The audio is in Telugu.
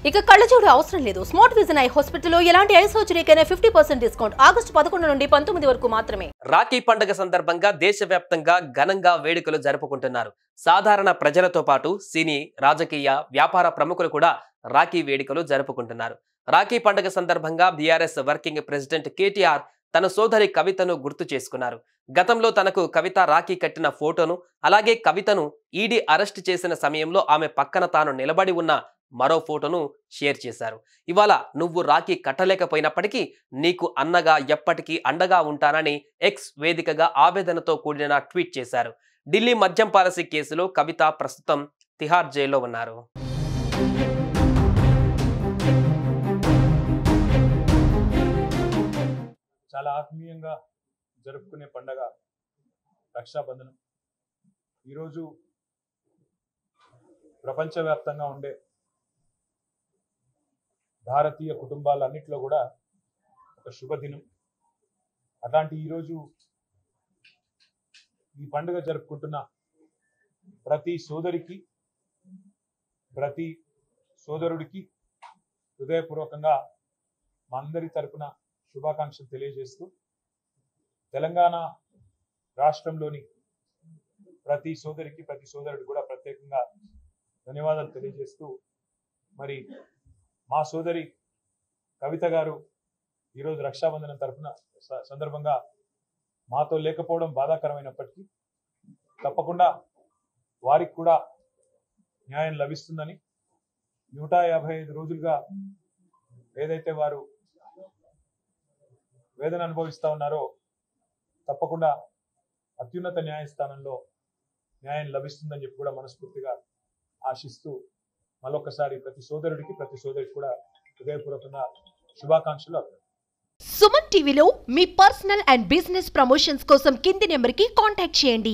ఇక కళ్ళజోడు అవసరం లేదు. స్మార్ట్ విజన్ ఐ హాస్పిటల్లో ఎలాంటి ఐ సర్జరీకైనా 50% డిస్కౌంట్. ఆగస్టు 11 నుండి 19 వరకు మాత్రమే. రాఖీ పండుగ సందర్భంగా దేశవ్యాప్తంగా ఘనంగా వేడుకలు జరుపుకుంటున్నారు. సాధారణ ప్రజలతో పాటు సినీ, రాజకీయ, వ్యాపార ప్రముఖులు కూడా రాఖీ వేడుకలు జరుపుకుంటున్నారు. రాఖీ పండుగ సందర్భంగా బీఆర్ఎస్ వర్కింగ్ ప్రెసిడెంట్ కేటీఆర్ తన సోదరి కవితను గుర్తు చేసుకున్నారు. గతంలో తనకు కవిత రాఖీ కట్టిన ఫోటోను, అలాగే కవితను ఈడీ అరెస్ట్ చేసిన సమయంలో ఆమె పక్కన తాను నిలబడి ఉన్న మరో ఫోటోను షేర్ చేశారు. ఇవాళ నువ్వు రాఖీ కట్టలేకపోయినప్పటికీ నీకు అన్నగా ఎప్పటికీ అండగా ఉంటానని ఎక్స్ వేదికగా ఆవేదనతో కూడిన ట్వీట్ చేశారు. ఢిల్లీ మద్యం పాలసీ కేసులో కవిత ప్రస్తుతం తిహార్ జైల్లో ఉన్నారు. చాలా ఆత్మీయంగా జరుపుకునే పండగ రక్షాబంధనం. ఈరోజు ప్రపంచవ్యాప్తంగా ఉండే భారతీయ కుటుంబాలన్నింటిలో కూడా ఒక శుభదినం. అట్లాంటి ఈరోజు ఈ పండుగ జరుపుకుంటున్న ప్రతి సోదరికి, ప్రతి సోదరుడికి హృదయపూర్వకంగా మా అందరి తరపున శుభాకాంక్షలు తెలియజేస్తూ, తెలంగాణ రాష్ట్రంలోని ప్రతి సోదరికి, ప్రతి సోదరుడికి కూడా ప్రత్యేకంగా ధన్యవాదాలు తెలియజేస్తూ, మరి మా సోదరి కవిత గారు ఈరోజు రక్షాబంధనం తరపున సందర్భంగా మాతో లేకపోవడం బాధాకరమైనప్పటికీ తప్పకుండా వారికి కూడా న్యాయం లభిస్తుందని, 155 రోజులుగా ఏదైతే వారు వేదన అనుభవిస్తూ ఉన్నారో తప్పకుండా అత్యున్నత న్యాయస్థానంలో న్యాయం లభిస్తుందని చెప్పి కూడా మనస్ఫూర్తిగా ఆశిస్తూ, మరొకసారి ప్రతి సోదరుడికి, ప్రతి సోదరికి కూడా హృదయపూర్వకంగా శుభాకాంక్షలు. సుమన్ టీవీలో మీ పర్సనల్ అండ్ బిజినెస్ ప్రమోషన్స్ కోసం కింది నెంబర్కి కాంటాక్ట్ చేయండి.